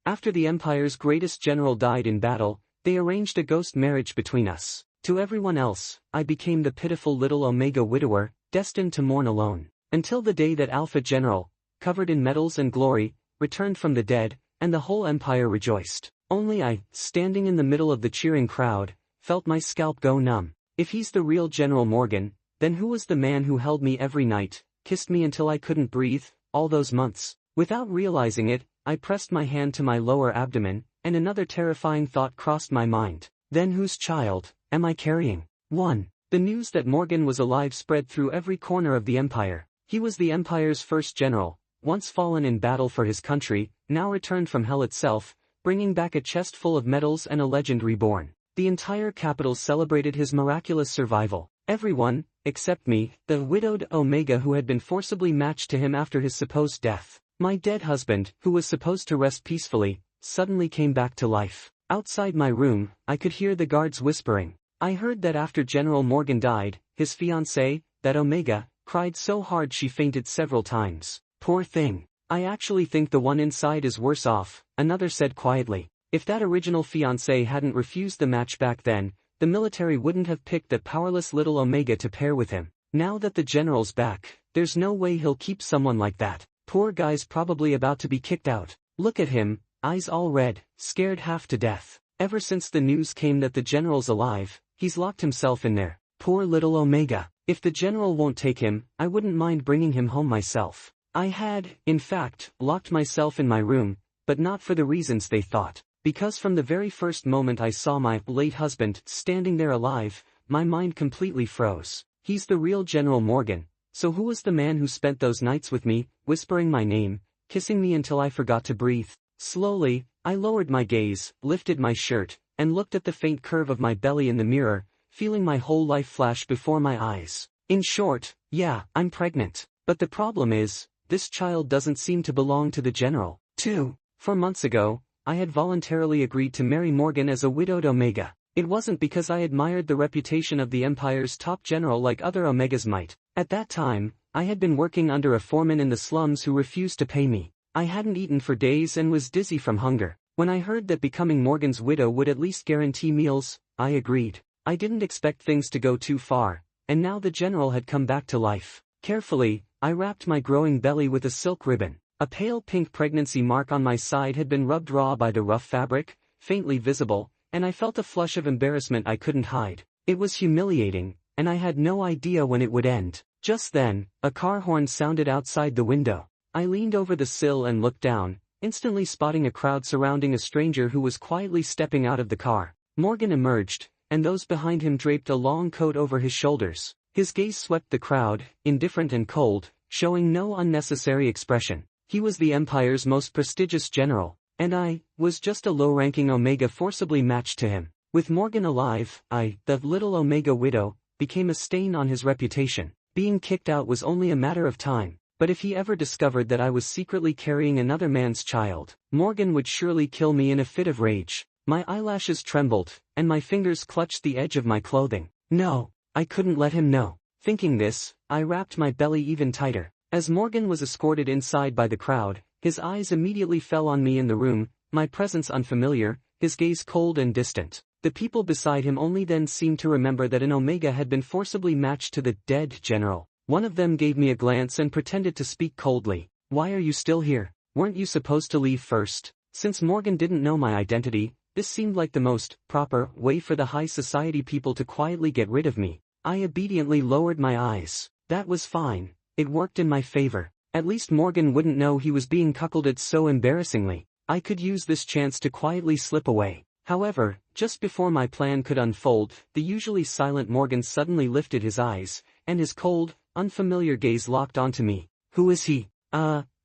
After the Empire's greatest general died in battle, they arranged a ghost marriage between us. To everyone else, I became the pitiful little Omega widower, destined to mourn alone. Until the day that Alpha General, covered in medals and glory, returned from the dead, and the whole Empire rejoiced. Only I, standing in the middle of the cheering crowd, felt my scalp go numb. If he's the real General Morgan, then who was the man who held me every night, kissed me until I couldn't breathe, all those months? Without realizing it, I pressed my hand to my lower abdomen, and another terrifying thought crossed my mind. Then whose child am I carrying? 1. The news that Morgan was alive spread through every corner of the Empire. He was the Empire's first general, once fallen in battle for his country, now returned from hell itself, bringing back a chest full of medals and a legend reborn. The entire capital celebrated his miraculous survival. Everyone, except me, the widowed Omega who had been forcibly matched to him after his supposed death. My dead husband, who was supposed to rest peacefully, suddenly came back to life. Outside my room, I could hear the guards whispering. I heard that after General Morgan died, his fiancée, that Omega, cried so hard she fainted several times. Poor thing. I actually think the one inside is worse off, another said quietly. If that original fiancé hadn't refused the match back then, the military wouldn't have picked that powerless little Omega to pair with him. Now that the general's back, there's no way he'll keep someone like that. Poor guy's probably about to be kicked out. Look at him, eyes all red, scared half to death. Ever since the news came that the general's alive, he's locked himself in there. Poor little Omega. If the general won't take him, I wouldn't mind bringing him home myself. I had, in fact, locked myself in my room, but not for the reasons they thought. Because from the very first moment I saw my late husband standing there alive, my mind completely froze. He's the real General Morgan, so who was the man who spent those nights with me, whispering my name, kissing me until I forgot to breathe? Slowly, I lowered my gaze, lifted my shirt, and looked at the faint curve of my belly in the mirror, feeling my whole life flash before my eyes. In short, yeah, I'm pregnant. But the problem is, this child doesn't seem to belong to the general. 2. 4 months ago, I had voluntarily agreed to marry Morgan as a widowed Omega. It wasn't because I admired the reputation of the Empire's top general like other Omegas might. At that time, I had been working under a foreman in the slums who refused to pay me. I hadn't eaten for days and was dizzy from hunger. When I heard that becoming Morgan's widow would at least guarantee meals, I agreed. I didn't expect things to go too far, and now the general had come back to life. Carefully, I wrapped my growing belly with a silk ribbon. A pale pink pregnancy mark on my side had been rubbed raw by the rough fabric, faintly visible, and I felt a flush of embarrassment I couldn't hide. It was humiliating, and I had no idea when it would end. Just then, a car horn sounded outside the window. I leaned over the sill and looked down, instantly spotting a crowd surrounding a stranger who was quietly stepping out of the car. Morgan emerged, and those behind him draped a long coat over his shoulders. His gaze swept the crowd, indifferent and cold, showing no unnecessary expression. He was the Empire's most prestigious general, and I was just a low-ranking Omega forcibly matched to him. With Morgan alive, I, the little Omega widow, became a stain on his reputation. Being kicked out was only a matter of time, but if he ever discovered that I was secretly carrying another man's child, Morgan would surely kill me in a fit of rage. My eyelashes trembled, and my fingers clutched the edge of my clothing. No, I couldn't let him know. Thinking this, I wrapped my belly even tighter. As Morgan was escorted inside by the crowd, his eyes immediately fell on me in the room, my presence unfamiliar, his gaze cold and distant. The people beside him only then seemed to remember that an Omega had been forcibly matched to the dead general. One of them gave me a glance and pretended to speak coldly. Why are you still here? Weren't you supposed to leave first? Since Morgan didn't know my identity, this seemed like the most proper way for the high society people to quietly get rid of me. I obediently lowered my eyes. That was fine. It worked in my favor. At least Morgan wouldn't know he was being cuckolded so embarrassingly. I could use this chance to quietly slip away. However, just before my plan could unfold, the usually silent Morgan suddenly lifted his eyes, and his cold, unfamiliar gaze locked onto me. Who is he?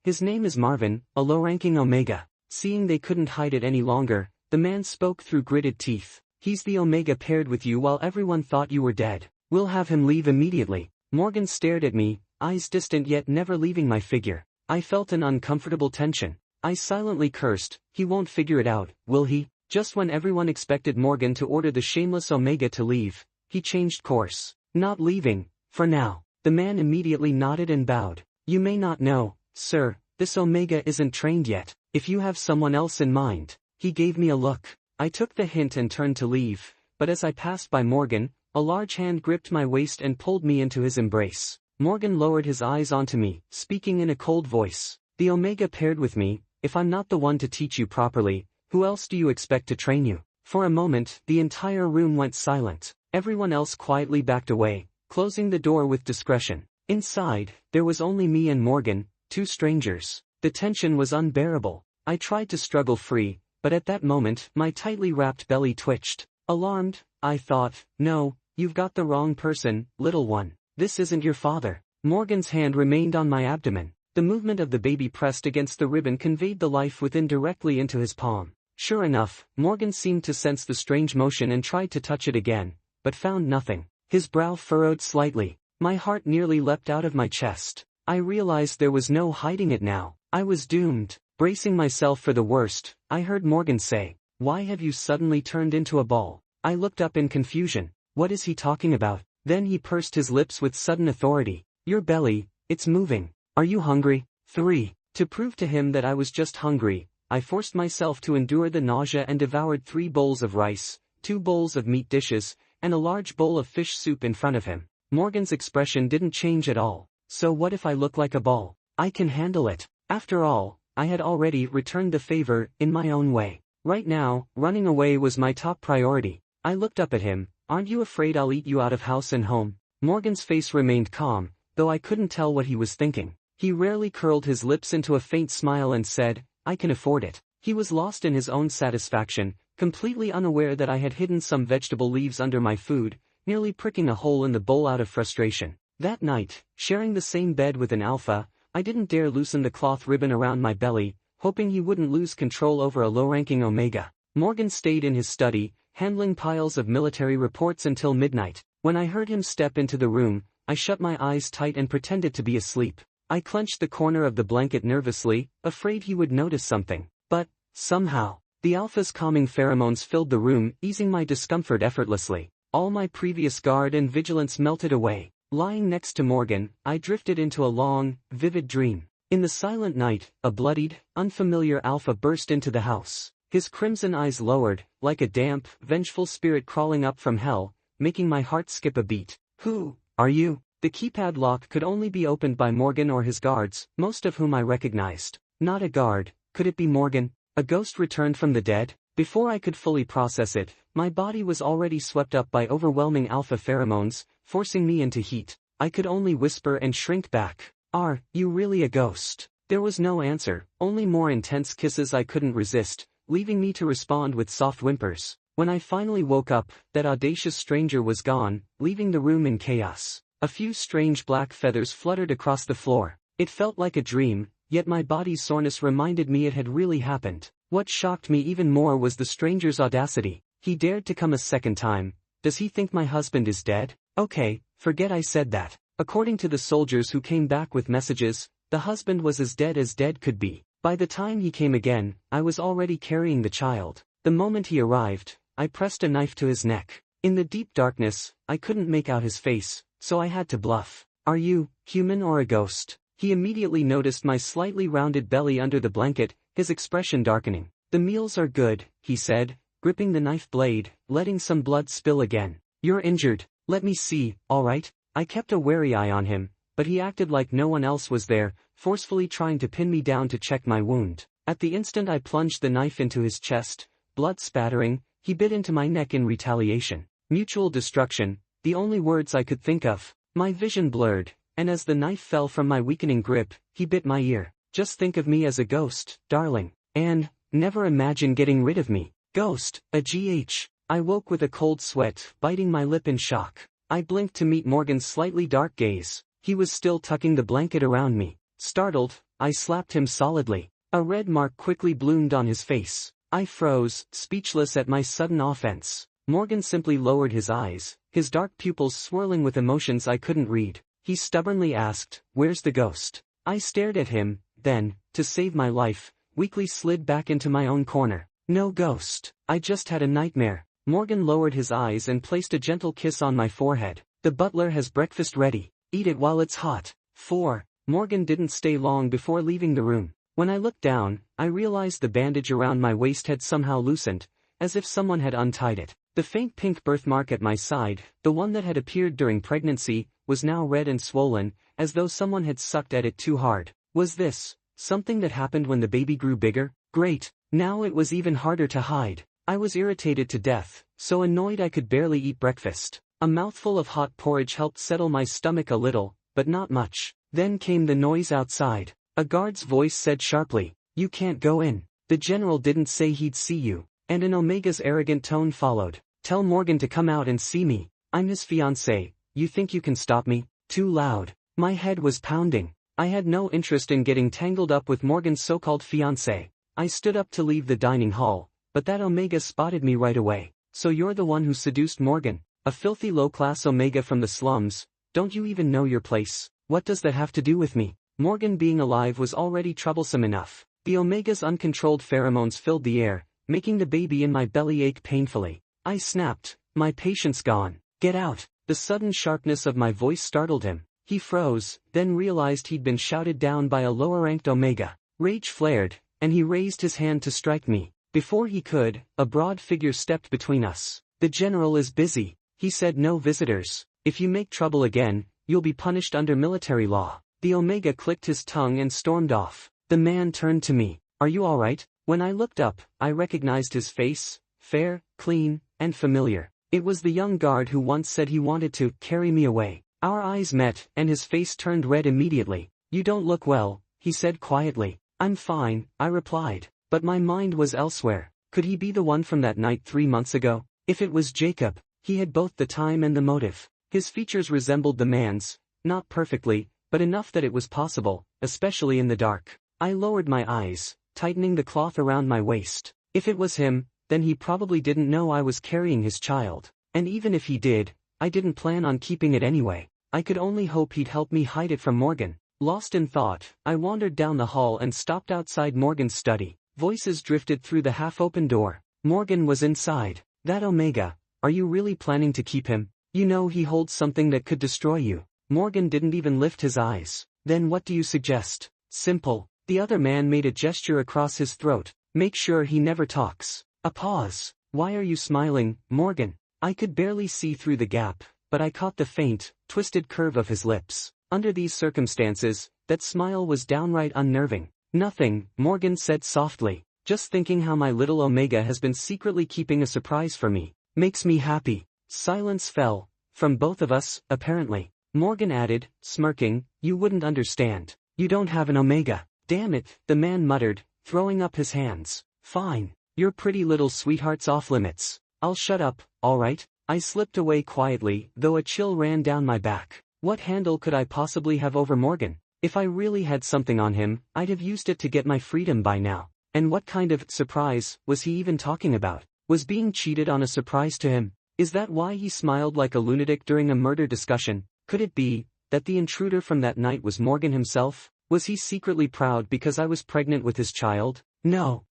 His name is Marvin, a low-ranking Omega. Seeing they couldn't hide it any longer, the man spoke through gritted teeth. He's the Omega paired with you while everyone thought you were dead. We'll have him leave immediately. Morgan stared at me, eyes distant yet never leaving my figure. I felt an uncomfortable tension. I silently cursed. He won't figure it out, will he? Just when everyone expected Morgan to order the shameless Omega to leave, he changed course. Not leaving, for now. The man immediately nodded and bowed. You may not know, sir, this Omega isn't trained yet. If you have someone else in mind. He gave me a look. I took the hint and turned to leave, but as I passed by Morgan, a large hand gripped my waist and pulled me into his embrace. Morgan lowered his eyes onto me, speaking in a cold voice. The Omega paired with me. If I'm not the one to teach you properly, who else do you expect to train you? For a moment, the entire room went silent. Everyone else quietly backed away, closing the door with discretion. Inside, there was only me and Morgan, two strangers. The tension was unbearable. I tried to struggle free, but at that moment, my tightly wrapped belly twitched. Alarmed, I thought, no, you've got the wrong person, little one. This isn't your father. Morgan's hand remained on my abdomen. The movement of the baby pressed against the ribbon conveyed the life within directly into his palm. Sure enough, Morgan seemed to sense the strange motion and tried to touch it again, but found nothing. His brow furrowed slightly. My heart nearly leapt out of my chest. I realized there was no hiding it now. I was doomed. Bracing myself for the worst, I heard Morgan say, "Why have you suddenly turned into a ball?" I looked up in confusion. What is he talking about? Then he pursed his lips with sudden authority. Your belly, it's moving. Are you hungry? 3. To prove to him that I was just hungry, I forced myself to endure the nausea and devoured 3 bowls of rice, 2 bowls of meat dishes, and a large bowl of fish soup in front of him. Morgan's expression didn't change at all. So what if I look like a ball? I can handle it. After all, I had already returned the favor in my own way. Right now, running away was my top priority. I looked up at him. Aren't you afraid I'll eat you out of house and home? Morgan's face remained calm, though I couldn't tell what he was thinking. He rarely curled his lips into a faint smile and said, I can afford it. He was lost in his own satisfaction, completely unaware that I had hidden some vegetable leaves under my food, nearly pricking a hole in the bowl out of frustration. That night, sharing the same bed with an alpha, I didn't dare loosen the cloth ribbon around my belly, hoping he wouldn't lose control over a low-ranking Omega. Morgan stayed in his study, handling piles of military reports until midnight. When I heard him step into the room, I shut my eyes tight and pretended to be asleep. I clenched the corner of the blanket nervously, afraid he would notice something. But, somehow, the alpha's calming pheromones filled the room, easing my discomfort effortlessly. All my previous guard and vigilance melted away. Lying next to Morgan, I drifted into a long, vivid dream. In the silent night, a bloodied, unfamiliar alpha burst into the house. His crimson eyes lowered, like a damp, vengeful spirit crawling up from hell, making my heart skip a beat. Who are you? The keypad lock could only be opened by Morgan or his guards, most of whom I recognized. Not a guard. Could it be Morgan? A ghost returned from the dead? Before I could fully process it, my body was already swept up by overwhelming alpha pheromones, forcing me into heat. I could only whisper and shrink back. Are you really a ghost? There was no answer, only more intense kisses I couldn't resist, leaving me to respond with soft whimpers. When I finally woke up, that audacious stranger was gone, leaving the room in chaos. A few strange black feathers fluttered across the floor. It felt like a dream, yet my body's soreness reminded me it had really happened. What shocked me even more was the stranger's audacity. He dared to come a second time. Does he think my husband is dead? Okay, forget I said that. According to the soldiers who came back with messages, the husband was as dead could be. By the time he came again, I was already carrying the child. The moment he arrived, I pressed a knife to his neck. In the deep darkness, I couldn't make out his face, so I had to bluff. Are you human or a ghost? He immediately noticed my slightly rounded belly under the blanket, his expression darkening. The meals are good, he said, gripping the knife blade, letting some blood spill again. You're injured. Let me see, all right? I kept a wary eye on him, but he acted like no one else was there, forcefully trying to pin me down to check my wound. At the instant I plunged the knife into his chest, blood spattering, he bit into my neck in retaliation. Mutual destruction, the only words I could think of. My vision blurred, and as the knife fell from my weakening grip, he bit my ear. Just think of me as a ghost, darling. And never imagine getting rid of me. Ghost, a GH. I woke with a cold sweat, biting my lip in shock. I blinked to meet Morgan's slightly dark gaze. He was still tucking the blanket around me. Startled, I slapped him solidly. A red mark quickly bloomed on his face. I froze, speechless at my sudden offense. Morgan simply lowered his eyes, his dark pupils swirling with emotions I couldn't read. He stubbornly asked, "Where's the ghost?" I stared at him, then, to save my life, weakly slid back into my own corner. No ghost. I just had a nightmare. Morgan lowered his eyes and placed a gentle kiss on my forehead. The butler has breakfast ready. Eat it while it's hot. 4. Morgan didn't stay long before leaving the room. When I looked down, I realized the bandage around my waist had somehow loosened, as if someone had untied it. The faint pink birthmark at my side, the one that had appeared during pregnancy, was now red and swollen, as though someone had sucked at it too hard. Was this something that happened when the baby grew bigger? Great. Now it was even harder to hide. I was irritated to death, so annoyed I could barely eat breakfast. A mouthful of hot porridge helped settle my stomach a little, but not much. Then came the noise outside. A guard's voice said sharply, "You can't go in. The general didn't say he'd see you." And an Omega's arrogant tone followed. "Tell Morgan to come out and see me. I'm his fiancé. You think you can stop me?" Too loud. My head was pounding. I had no interest in getting tangled up with Morgan's so-called fiancé. I stood up to leave the dining hall, but that Omega spotted me right away. "So you're the one who seduced Morgan? A filthy low-class Omega from the slums? Don't you even know your place? What does that have to do with me?" Morgan being alive was already troublesome enough. The Omega's uncontrolled pheromones filled the air, making the baby in my belly ache painfully. I snapped, my patience gone. "Get out!" The sudden sharpness of my voice startled him. He froze, then realized he'd been shouted down by a lower-ranked Omega. Rage flared, and he raised his hand to strike me. Before he could, a broad figure stepped between us. "The general is busy," he said. "No visitors. If you make trouble again, you'll be punished under military law." The Omega clicked his tongue and stormed off. The man turned to me. "Are you all right?" When I looked up, I recognized his face, fair, clean, and familiar. It was the young guard who once said he wanted to carry me away. Our eyes met, and his face turned red immediately. "You don't look well," he said quietly. "I'm fine," I replied, but my mind was elsewhere. Could he be the one from that night 3 months ago? If it was Jacob, he had both the time and the motive. His features resembled the man's, not perfectly, but enough that it was possible, especially in the dark. I lowered my eyes, tightening the cloth around my waist. If it was him, then he probably didn't know I was carrying his child. And even if he did, I didn't plan on keeping it anyway. I could only hope he'd help me hide it from Morgan. Lost in thought, I wandered down the hall and stopped outside Morgan's study. Voices drifted through the half-open door. Morgan was inside. "That Omega, are you really planning to keep him? You know he holds something that could destroy you." Morgan didn't even lift his eyes. "Then what do you suggest?" "Simple." The other man made a gesture across his throat. "Make sure he never talks." A pause. "Why are you smiling, Morgan?" I could barely see through the gap, but I caught the faint, twisted curve of his lips. Under these circumstances, that smile was downright unnerving. "Nothing," Morgan said softly. "Just thinking how my little Omega has been secretly keeping a surprise for me. Makes me happy." Silence fell. From both of us, apparently. Morgan added, smirking, "You wouldn't understand. You don't have an Omega." "Damn it," the man muttered, throwing up his hands. "Fine. Your pretty little sweetheart's off limits. I'll shut up, all right?" I slipped away quietly, though a chill ran down my back. What handle could I possibly have over Morgan? If I really had something on him, I'd have used it to get my freedom by now. And what kind of surprise was he even talking about? Was being cheated on a surprise to him? Is that why he smiled like a lunatic during a murder discussion? Could it be that the intruder from that night was Morgan himself? Was he secretly proud because I was pregnant with his child? No,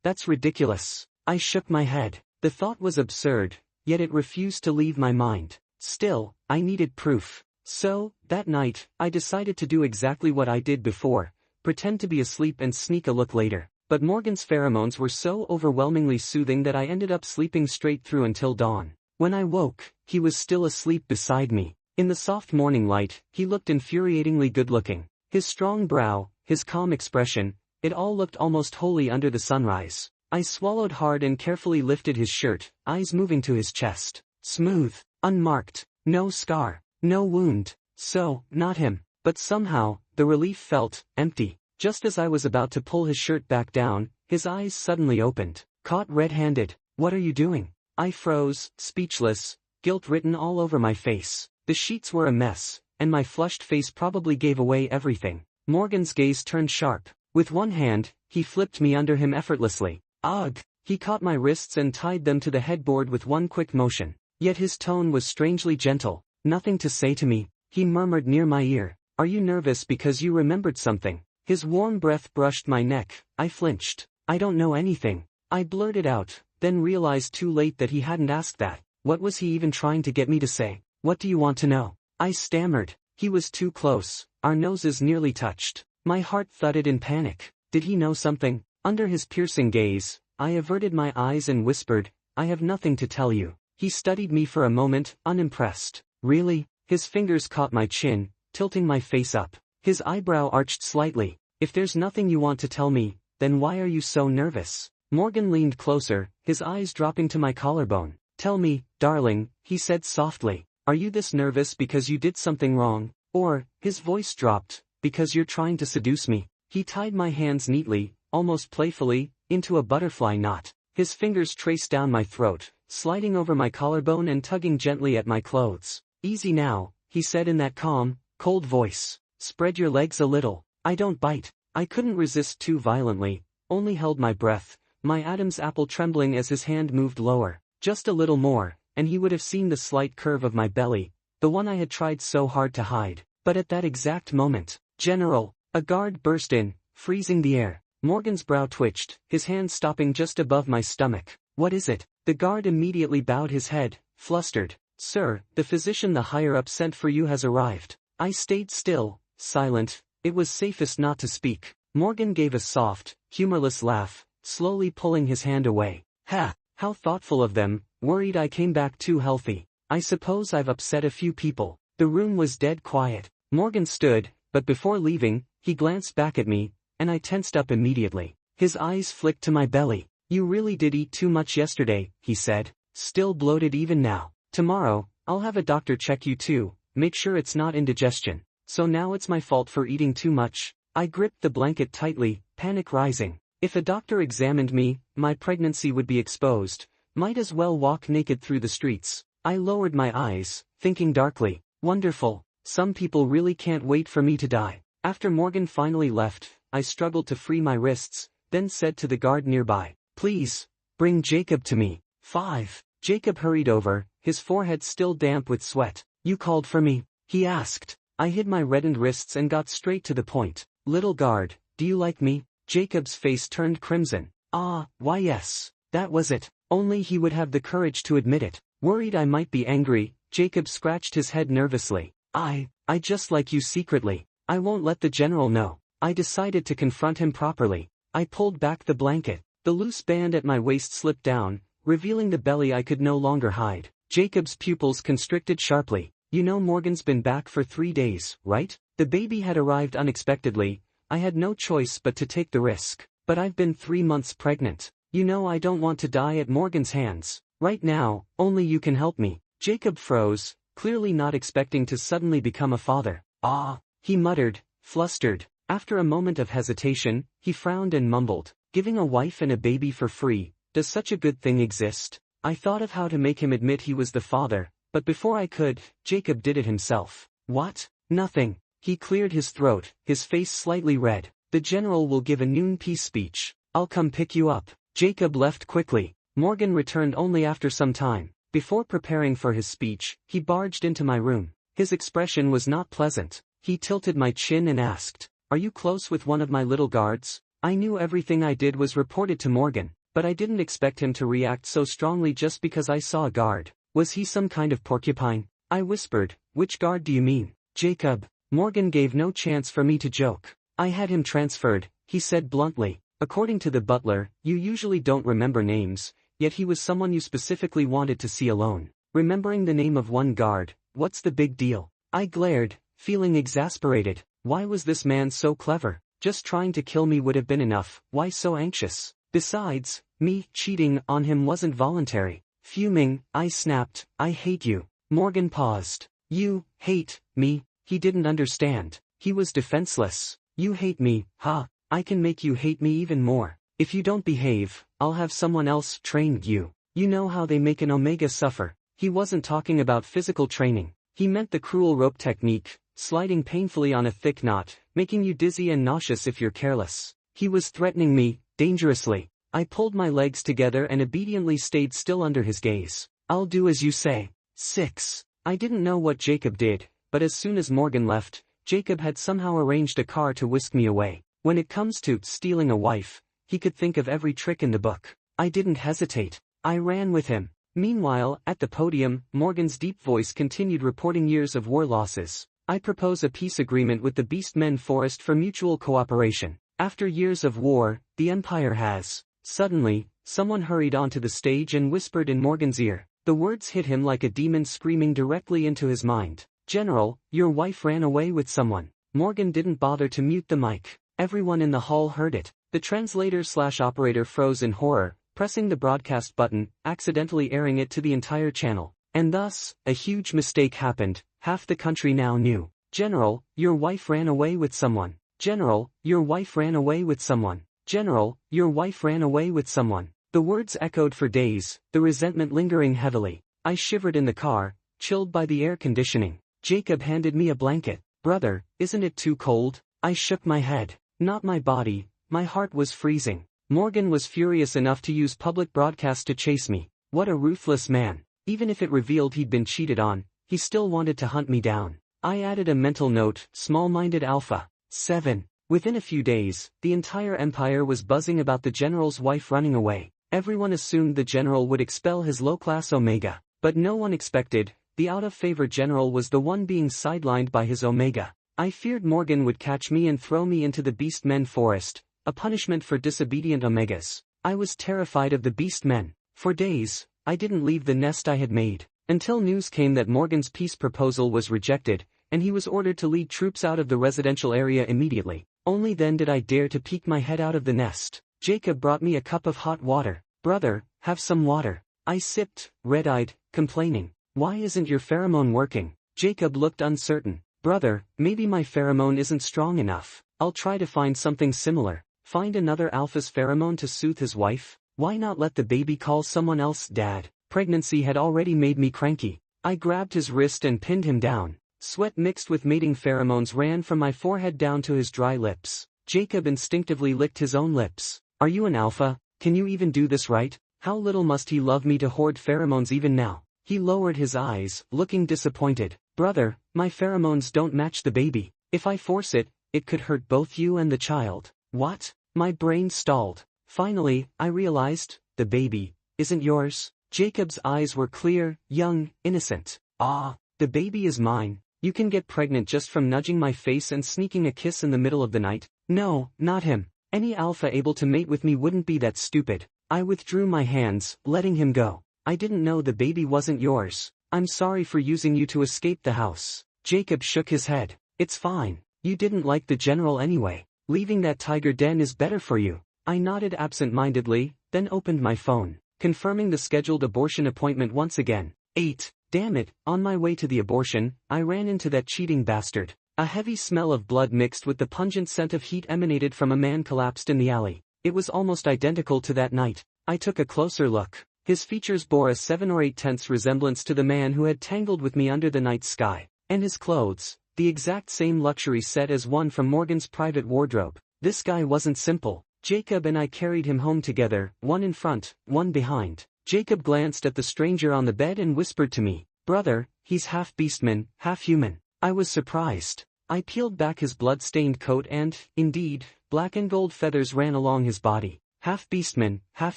that's ridiculous. I shook my head. The thought was absurd, yet it refused to leave my mind. Still, I needed proof. So, that night, I decided to do exactly what I did before, pretend to be asleep and sneak a look later. But Morgan's pheromones were so overwhelmingly soothing that I ended up sleeping straight through until dawn. When I woke, he was still asleep beside me. In the soft morning light, he looked infuriatingly good-looking. His strong brow, his calm expression, it all looked almost holy under the sunrise. I swallowed hard and carefully lifted his shirt, eyes moving to his chest. Smooth, unmarked, no scar, no wound. So, not him. But somehow, the relief felt empty. Just as I was about to pull his shirt back down, his eyes suddenly opened. Caught red-handed. "What are you doing?" I froze, speechless, guilt written all over my face. The sheets were a mess, and my flushed face probably gave away everything. Morgan's gaze turned sharp. With one hand, he flipped me under him effortlessly. Ugh! He caught my wrists and tied them to the headboard with one quick motion. Yet his tone was strangely gentle. "Nothing to say to me," he murmured near my ear. "Are you nervous because you remembered something?" His warm breath brushed my neck. I flinched. "I don't know anything," I blurted out, then realized too late that he hadn't asked that. What was he even trying to get me to say? "What do you want to know?" I stammered. He was too close. Our noses nearly touched. My heart thudded in panic. Did he know something? Under his piercing gaze, I averted my eyes and whispered, I have nothing to tell you. He studied me for a moment, unimpressed. Really? His fingers caught my chin, tilting my face up. His eyebrow arched slightly. If there's nothing you want to tell me, then why are you so nervous? Morgan leaned closer, his eyes dropping to my collarbone. Tell me, darling, he said softly. Are you this nervous because you did something wrong? Or, his voice dropped, because you're trying to seduce me? He tied my hands neatly, almost playfully, into a butterfly knot. His fingers traced down my throat, sliding over my collarbone and tugging gently at my clothes. Easy now, he said in that calm, cold voice. Spread your legs a little. I don't bite. I couldn't resist too violently, only held my breath, my Adam's apple trembling as his hand moved lower. Just a little more, and he would have seen the slight curve of my belly, the one I had tried so hard to hide. But at that exact moment, General, a guard burst in, freezing the air. Morgan's brow twitched, his hand stopping just above my stomach. What is it? The guard immediately bowed his head, flustered. Sir, the physician the higher-up sent for you has arrived. I stayed still, silent. It was safest not to speak. Morgan gave a soft, humorless laugh, slowly pulling his hand away. Ha! How thoughtful of them, worried I came back too healthy. I suppose I've upset a few people. The room was dead quiet. Morgan stood, but before leaving, he glanced back at me, and I tensed up immediately. His eyes flicked to my belly. You really did eat too much yesterday, he said. Still bloated even now. Tomorrow, I'll have a doctor check you too, make sure it's not indigestion. So now it's my fault for eating too much. I gripped the blanket tightly, panic rising. If a doctor examined me, my pregnancy would be exposed. Might as well walk naked through the streets. I lowered my eyes, thinking darkly. Wonderful. Some people really can't wait for me to die. After Morgan finally left, I struggled to free my wrists, then said to the guard nearby, please, bring Jacob to me. 5. Jacob hurried over, his forehead still damp with sweat. You called for me? He asked. I hid my reddened wrists and got straight to the point. Little guard, do you like me? Jacob's face turned crimson. Ah, why yes. That was it. Only he would have the courage to admit it. Worried I might be angry, Jacob scratched his head nervously. I just like you secretly. I won't let the general know. I decided to confront him properly. I pulled back the blanket. The loose band at my waist slipped down, revealing the belly I could no longer hide. Jacob's pupils constricted sharply. You know Morgan's been back for 3 days, right? The baby had arrived unexpectedly. I had no choice but to take the risk. But I've been 3 months pregnant. You know I don't want to die at Morgan's hands. Right now, only you can help me. Jacob froze, clearly not expecting to suddenly become a father. Ah, he muttered, flustered. After a moment of hesitation, he frowned and mumbled. Giving a wife and a baby for free, does such a good thing exist? I thought of how to make him admit he was the father, but before I could, Jacob did it himself. What? Nothing. He cleared his throat, his face slightly red. The general will give a noon peace speech. I'll come pick you up. Jacob left quickly. Morgan returned only after some time. Before preparing for his speech, he barged into my room. His expression was not pleasant. He tilted my chin and asked, Are you close with one of my little guards? I knew everything I did was reported to Morgan, but I didn't expect him to react so strongly just because I saw a guard. Was he some kind of porcupine? I whispered, Which guard do you mean? Jacob. Morgan gave no chance for me to joke. I had him transferred, he said bluntly. According to the butler, you usually don't remember names, yet he was someone you specifically wanted to see alone. Remembering the name of one guard, what's the big deal? I glared, feeling exasperated. Why was this man so clever? Just trying to kill me would have been enough. Why so anxious? Besides, me cheating on him wasn't voluntary. Fuming, I snapped, I hate you. Morgan paused. You hate me? He didn't understand. He was defenseless. You hate me, huh? I can make you hate me even more. If you don't behave, I'll have someone else train you. You know how they make an Omega suffer. He wasn't talking about physical training. He meant the cruel rope technique, sliding painfully on a thick knot, making you dizzy and nauseous if you're careless. He was threatening me, dangerously. I pulled my legs together and obediently stayed still under his gaze. I'll do as you say. 6. I didn't know what Jacob did, but as soon as Morgan left, Jacob had somehow arranged a car to whisk me away. When it comes to stealing a wife, he could think of every trick in the book. I didn't hesitate. I ran with him. Meanwhile, at the podium, Morgan's deep voice continued reporting years of war losses. I propose a peace agreement with the Beastmen Forest for mutual cooperation. After years of war, the Empire has. Suddenly, someone hurried onto the stage and whispered in Morgan's ear. The words hit him like a demon screaming directly into his mind. General, your wife ran away with someone. Morgan didn't bother to mute the mic. Everyone in the hall heard it. The translator/operator froze in horror, pressing the broadcast button, accidentally airing it to the entire channel. And thus, a huge mistake happened. Half the country now knew. General, your wife ran away with someone. General, your wife ran away with someone. General, your wife ran away with someone. The words echoed for days, the resentment lingering heavily. I shivered in the car, chilled by the air conditioning. Jacob handed me a blanket. Brother, isn't it too cold? I shook my head. Not my body, my heart was freezing. Morgan was furious enough to use public broadcast to chase me. What a ruthless man. Even if it revealed he'd been cheated on, he still wanted to hunt me down. I added a mental note, small-minded alpha. 7. Within a few days, the entire empire was buzzing about the general's wife running away. Everyone assumed the general would expel his low-class Omega. But no one expected, the out-of-favor general was the one being sidelined by his Omega. I feared Morgan would catch me and throw me into the Beastmen forest, a punishment for disobedient Omegas. I was terrified of the Beastmen. For days, I didn't leave the nest I had made, until news came that Morgan's peace proposal was rejected, and he was ordered to lead troops out of the residential area immediately. Only then did I dare to peek my head out of the nest. Jacob brought me a cup of hot water. Brother, have some water. I sipped, red-eyed, complaining. Why isn't your pheromone working? Jacob looked uncertain. Brother, maybe my pheromone isn't strong enough. I'll try to find something similar. Find another alpha's pheromone to soothe his wife? Why not let the baby call someone else dad? Pregnancy had already made me cranky. I grabbed his wrist and pinned him down. Sweat mixed with mating pheromones ran from my forehead down to his dry lips. Jacob instinctively licked his own lips. Are you an alpha? Can you even do this right? How little must he love me to hoard pheromones even now? He lowered his eyes, looking disappointed. Brother, my pheromones don't match the baby. If I force it, it could hurt both you and the child. What? My brain stalled. Finally, I realized, the baby isn't yours. Jacob's eyes were clear, young, innocent. Ah, the baby is mine. You can get pregnant just from nudging my face and sneaking a kiss in the middle of the night. No, not him. Any alpha able to mate with me wouldn't be that stupid. I withdrew my hands, letting him go. I didn't know the baby wasn't yours. I'm sorry for using you to escape the house. Jacob shook his head. It's fine. You didn't like the general anyway. Leaving that tiger den is better for you. I nodded absent-mindedly, then opened my phone, confirming the scheduled abortion appointment once again. 8. Damn it, on my way to the abortion, I ran into that cheating bastard. A heavy smell of blood mixed with the pungent scent of heat emanated from a man collapsed in the alley. It was almost identical to that night. I took a closer look. His features bore a 7 or 8/10 resemblance to the man who had tangled with me under the night sky. And his clothes, the exact same luxury set as one from Morgan's private wardrobe. This guy wasn't simple. Jacob and I carried him home together, one in front, one behind. Jacob glanced at the stranger on the bed and whispered to me, Brother, he's half beastman, half human. I was surprised. I peeled back his blood-stained coat and, indeed, black and gold feathers ran along his body. Half beastman, half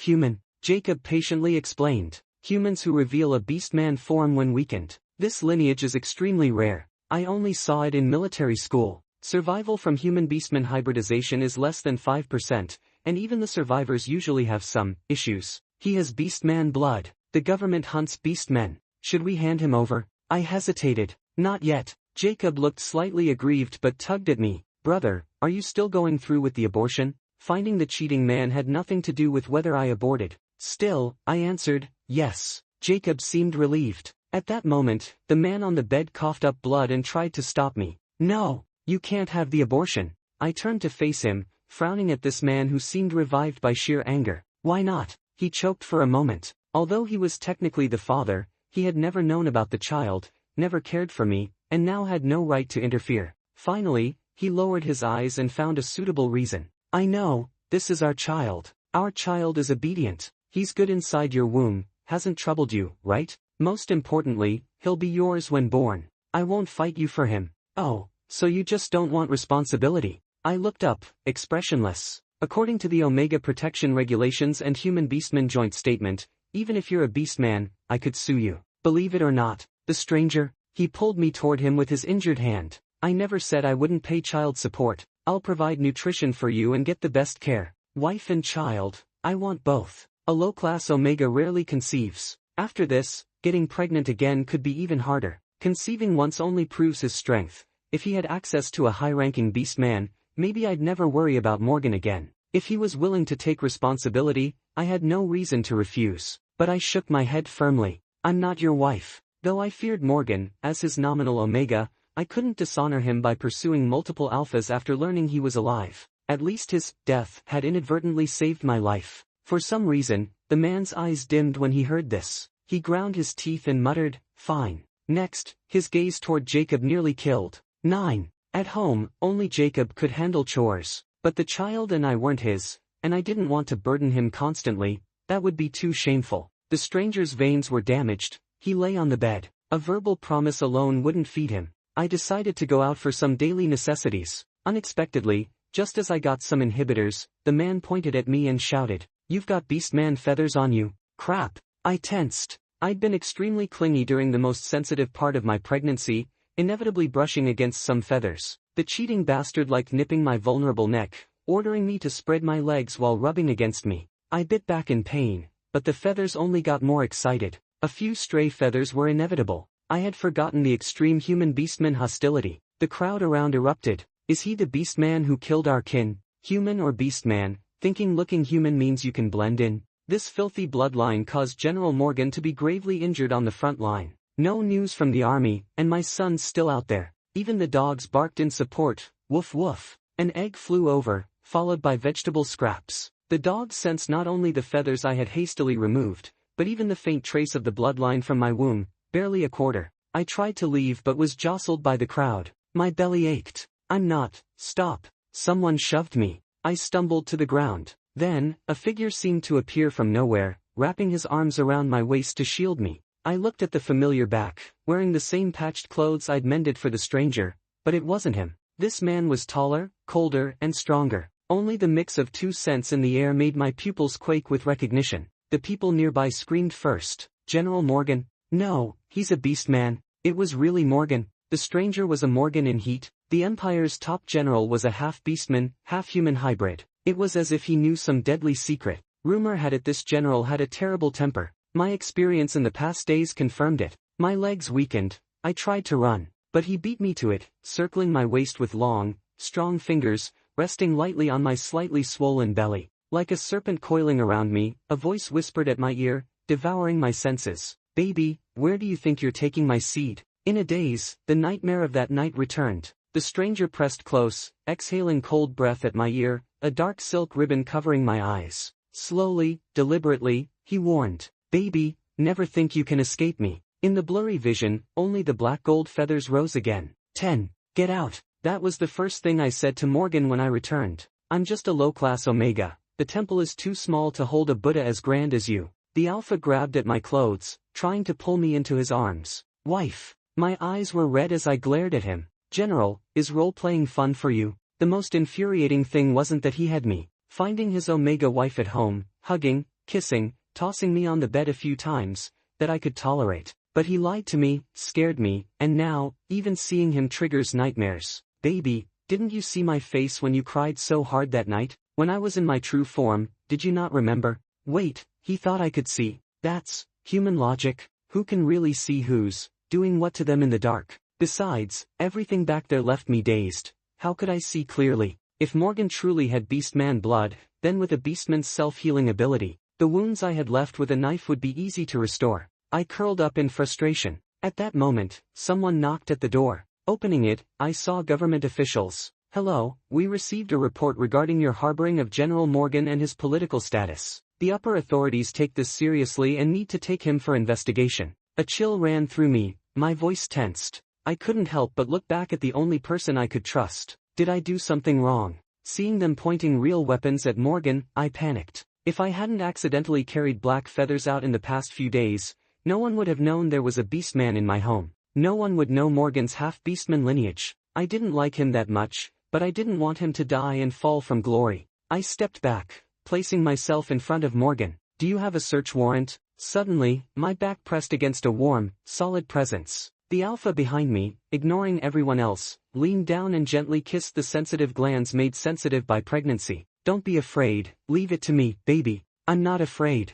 human. Jacob patiently explained. Humans who reveal a beastman form when weakened. This lineage is extremely rare. I only saw it in military school. Survival from human-beastman hybridization is less than 5%, and even the survivors usually have some issues. He has beastman blood. The government hunts beastmen. Should we hand him over? I hesitated. Not yet. Jacob looked slightly aggrieved but tugged at me. Brother, are you still going through with the abortion? Finding the cheating man had nothing to do with whether I aborted. Still, I answered, yes. Jacob seemed relieved. At that moment, the man on the bed coughed up blood and tried to stop me. No, you can't have the abortion. I turned to face him, frowning at this man who seemed revived by sheer anger. Why not? He choked for a moment. Although he was technically the father, he had never known about the child, never cared for me, and now had no right to interfere. Finally, he lowered his eyes and found a suitable reason. I know, this is our child. Our child is obedient. He's good inside your womb, hasn't troubled you, right? Most importantly, he'll be yours when born. I won't fight you for him. Oh, so you just don't want responsibility? I looked up, expressionless. According to the Omega Protection Regulations and Human Beastman Joint Statement, even if you're a beastman, I could sue you. Believe it or not, the stranger, he pulled me toward him with his injured hand. I never said I wouldn't pay child support. I'll provide nutrition for you and get the best care. Wife and child, I want both. A low-class Omega rarely conceives. After this, getting pregnant again could be even harder. Conceiving once only proves his strength. If he had access to a high-ranking beast man, maybe I'd never worry about Morgan again. If he was willing to take responsibility, I had no reason to refuse. But I shook my head firmly. I'm not your wife. Though I feared Morgan, as his nominal Omega, I couldn't dishonor him by pursuing multiple alphas after learning he was alive. At least his death had inadvertently saved my life. For some reason, the man's eyes dimmed when he heard this. He ground his teeth and muttered, "Fine." Next, his gaze toward Jacob nearly killed. 9. At home, only Jacob could handle chores. But the child and I weren't his, and I didn't want to burden him constantly. That would be too shameful. The stranger's veins were damaged. He lay on the bed. A verbal promise alone wouldn't feed him. I decided to go out for some daily necessities. Unexpectedly, just as I got some inhibitors, the man pointed at me and shouted, "You've got beastman feathers on you." Crap. I tensed. I'd been extremely clingy during the most sensitive part of my pregnancy, inevitably brushing against some feathers. The cheating bastard liked nipping my vulnerable neck, ordering me to spread my legs while rubbing against me. I bit back in pain, but the feathers only got more excited. A few stray feathers were inevitable. I had forgotten the extreme human-beastman hostility. The crowd around erupted. Is he the beastman who killed our kin? Human or beastman? Thinking looking human means you can blend in? This filthy bloodline caused General Morgan to be gravely injured on the front line. No news from the army, and my son's still out there. Even the dogs barked in support. Woof woof. An egg flew over, followed by vegetable scraps. The dogs sensed not only the feathers I had hastily removed, but even the faint trace of the bloodline from my womb, barely a quarter. I tried to leave but was jostled by the crowd. My belly ached. I'm not. Stop. Someone shoved me. I stumbled to the ground. Then, a figure seemed to appear from nowhere, wrapping his arms around my waist to shield me. I looked at the familiar back, wearing the same patched clothes I'd mended for the stranger, but it wasn't him. This man was taller, colder, and stronger. Only the mix of two scents in the air made my pupils quake with recognition. The people nearby screamed first. General Morgan? No, he's a beast man. It was really Morgan. The stranger was a Morgan in heat. The Empire's top general was a half-beastman, half-human hybrid. It was as if he knew some deadly secret. Rumor had it this general had a terrible temper. My experience in the past days confirmed it. My legs weakened. I tried to run, but he beat me to it, circling my waist with long, strong fingers, resting lightly on my slightly swollen belly. Like a serpent coiling around me, a voice whispered at my ear, devouring my senses. "Baby, where do you think you're taking my seed?" In a daze, the nightmare of that night returned. The stranger pressed close, exhaling cold breath at my ear, a dark silk ribbon covering my eyes. Slowly, deliberately, he warned, "Baby, never think you can escape me." In the blurry vision, only the black gold feathers rose again. 10. Get out. That was the first thing I said to Morgan when I returned. I'm just a low-class Omega. The temple is too small to hold a Buddha as grand as you. The Alpha grabbed at my clothes, trying to pull me into his arms. Wife. My eyes were red as I glared at him. General, is role-playing fun for you? The most infuriating thing wasn't that he had me. Finding his Omega wife at home, hugging, kissing, tossing me on the bed a few times, that I could tolerate. But he lied to me, scared me, and now, even seeing him triggers nightmares. Baby, didn't you see my face when you cried so hard that night? When I was in my true form, did you not remember? Wait, he thought I could see. That's human logic. Who can really see who's doing what to them in the dark? Besides, everything back there left me dazed. How could I see clearly? If Morgan truly had beastman blood, then with a beastman's self-healing ability, the wounds I had left with a knife would be easy to restore. I curled up in frustration. At that moment, someone knocked at the door. Opening it, I saw government officials. "Hello, we received a report regarding your harboring of General Morgan and his political status. The upper authorities take this seriously and need to take him for investigation." A chill ran through me, my voice tensed. I couldn't help but look back at the only person I could trust. Did I do something wrong? Seeing them pointing real weapons at Morgan, I panicked. If I hadn't accidentally carried black feathers out in the past few days, no one would have known there was a beastman in my home. No one would know Morgan's half-beastman lineage. I didn't like him that much, but I didn't want him to die and fall from glory. I stepped back, placing myself in front of Morgan. "Do you have a search warrant?" Suddenly, my back pressed against a warm, solid presence. The alpha behind me, ignoring everyone else, leaned down and gently kissed the sensitive glands made sensitive by pregnancy. Don't be afraid, leave it to me, baby. I'm not afraid.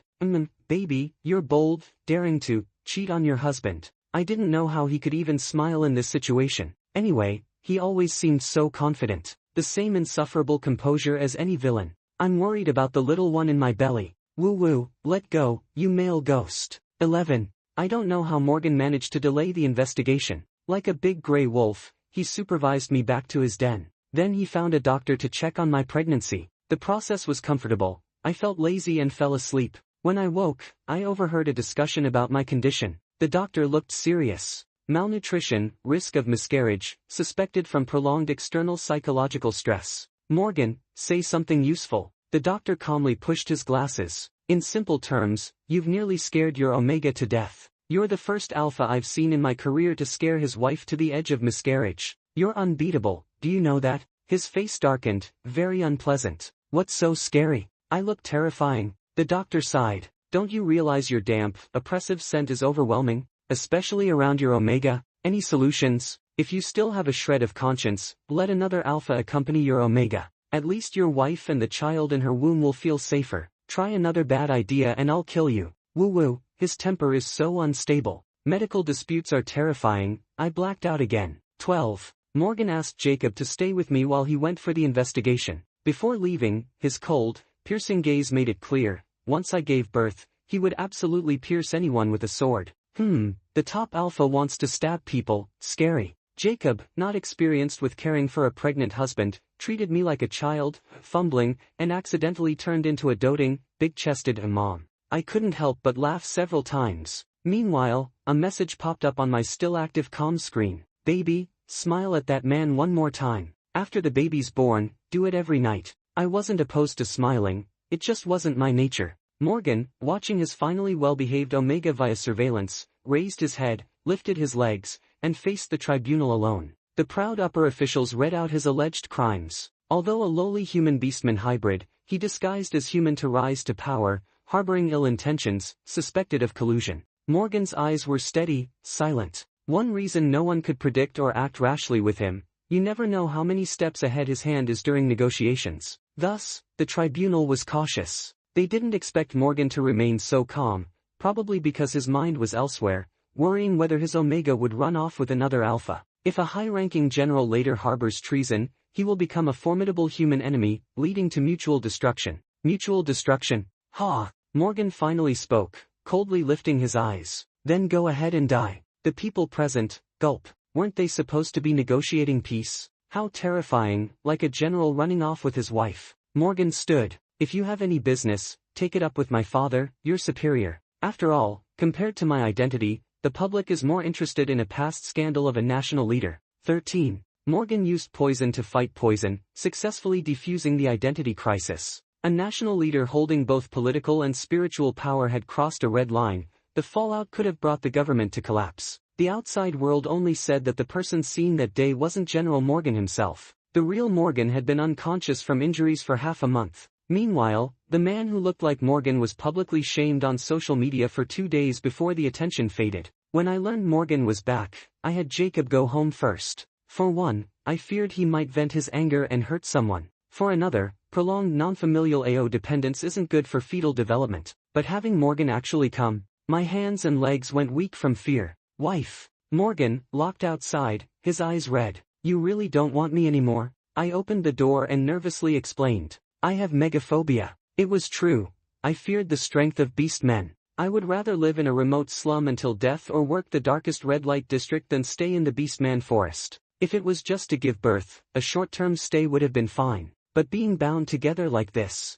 Baby, you're bold, daring to cheat on your husband. I didn't know how he could even smile in this situation. Anyway, he always seemed so confident. The same insufferable composure as any villain. I'm worried about the little one in my belly. Woo-woo, let go, you male ghost. 11. I don't know how Morgan managed to delay the investigation. Like a big gray wolf, he supervised me back to his den. Then he found a doctor to check on my pregnancy. The process was comfortable. I felt lazy and fell asleep. When I woke, I overheard a discussion about my condition. The doctor looked serious. Malnutrition, risk of miscarriage, suspected from prolonged external psychological stress. Morgan, say something useful. The doctor calmly pushed his glasses. In simple terms, you've nearly scared your Omega to death. You're the first alpha I've seen in my career to scare his wife to the edge of miscarriage. You're unbeatable, do you know that? His face darkened, very unpleasant. What's so scary? I look terrifying. The doctor sighed. Don't you realize your damp, oppressive scent is overwhelming, especially around your Omega? Any solutions? If you still have a shred of conscience, let another alpha accompany your Omega. At least your wife and the child in her womb will feel safer. Try another bad idea and I'll kill you. Woo-woo, his temper is so unstable. Medical disputes are terrifying. I blacked out again. 12. Morgan asked Jacob to stay with me while he went for the investigation. Before leaving, his cold, piercing gaze made it clear, once I gave birth, he would absolutely pierce anyone with a sword. The top alpha wants to stab people, scary. Jacob, not experienced with caring for a pregnant husband, treated me like a child, fumbling, and accidentally turned into a doting, big-chested imam. I couldn't help but laugh several times. Meanwhile, a message popped up on my still-active comm screen. Baby, smile at that man one more time. After the baby's born, do it every night. I wasn't opposed to smiling, it just wasn't my nature. Morgan, watching his finally well-behaved Omega via surveillance, raised his head, lifted his legs, and faced the tribunal alone. The proud upper officials read out his alleged crimes. Although a lowly human-beastman hybrid, he disguised as human to rise to power, harboring ill intentions, suspected of collusion. Morgan's eyes were steady, silent. One reason no one could predict or act rashly with him: you never know how many steps ahead his hand is during negotiations. Thus, the tribunal was cautious. They didn't expect Morgan to remain so calm, probably because his mind was elsewhere, worrying whether his Omega would run off with another alpha. If a high-ranking general later harbors treason, he will become a formidable human enemy, leading to mutual destruction. Mutual destruction? Ha! Morgan finally spoke, coldly lifting his eyes. Then go ahead and die. The people present, gulp. Weren't they supposed to be negotiating peace? How terrifying, like a general running off with his wife. Morgan stood. If you have any business, take it up with my father, your superior. After all, compared to my identity, the public is more interested in a past scandal of a national leader. 13. Morgan used poison to fight poison, successfully defusing the identity crisis. A national leader holding both political and spiritual power had crossed a red line. The fallout could have brought the government to collapse. The outside world only said that the person seen that day wasn't General Morgan himself. The real Morgan had been unconscious from injuries for half a month. Meanwhile, the man who looked like Morgan was publicly shamed on social media for 2 days before the attention faded. When I learned Morgan was back, I had Jacob go home first. For one, I feared he might vent his anger and hurt someone. For another, prolonged non-familial AO dependence isn't good for fetal development. But having Morgan actually come, my hands and legs went weak from fear. Wife. Morgan, locked outside, his eyes red. You really don't want me anymore? I opened the door and nervously explained. I have megaphobia. It was true. I feared the strength of beast men. I would rather live in a remote slum until death or work the darkest red light district than stay in the beastman forest. If it was just to give birth, a short-term stay would have been fine. But being bound together like this,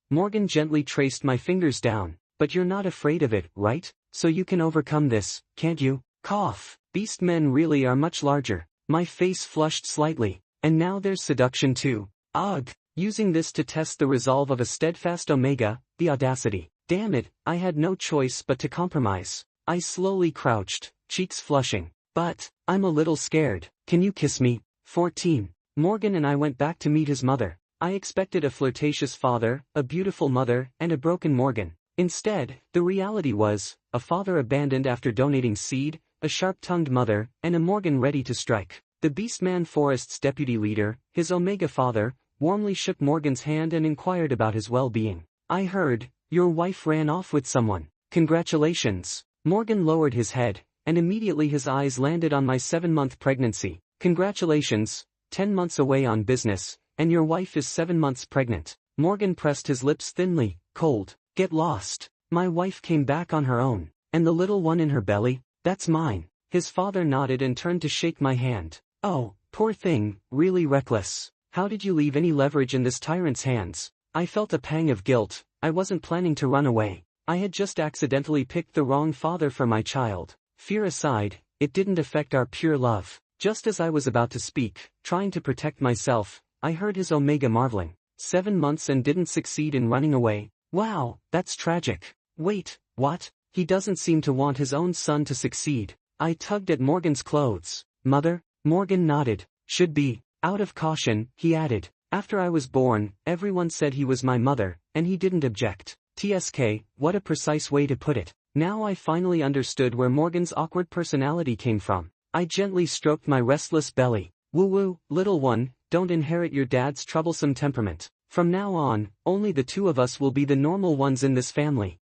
Morgan gently traced my fingers down. But you're not afraid of it, right? So you can overcome this, can't you? Cough. Beastmen really are much larger. My face flushed slightly. And now there's seduction too. Ugh. Using this to test the resolve of a steadfast Omega, the audacity. Damn it, I had no choice but to compromise. I slowly crouched, cheeks flushing. But, I'm a little scared. Can you kiss me? 14. Morgan and I went back to meet his mother. I expected a flirtatious father, a beautiful mother, and a broken Morgan. Instead, the reality was, a father abandoned after donating seed, a a sharp-tongued mother, and a Morgan ready to strike. The Beastman Forest's deputy leader, his Omega father, warmly shook Morgan's hand and inquired about his well-being. I heard, your wife ran off with someone. Congratulations. Morgan lowered his head, and immediately his eyes landed on my 7-month pregnancy. Congratulations, 10 months away on business, and your wife is 7 months pregnant. Morgan pressed his lips thinly, cold. Get lost. My wife came back on her own. And the little one in her belly, that's mine. His father nodded and turned to shake my hand. Oh, poor thing, really reckless. How did you leave any leverage in this tyrant's hands? I felt a pang of guilt. I wasn't planning to run away. I had just accidentally picked the wrong father for my child. Fear aside, it didn't affect our pure love. Just as I was about to speak, trying to protect myself, I heard his Omega marveling. 7 months and didn't succeed in running away. Wow, that's tragic. Wait, what? He doesn't seem to want his own son to succeed. I tugged at Morgan's clothes. Mother? Morgan nodded. Should be. Out of caution, he added. After I was born, everyone said he was my mother, and he didn't object. TSK, what a precise way to put it. Now I finally understood where Morgan's awkward personality came from. I gently stroked my restless belly. Woo-woo, little one, don't inherit your dad's troublesome temperament. From now on, only the two of us will be the normal ones in this family.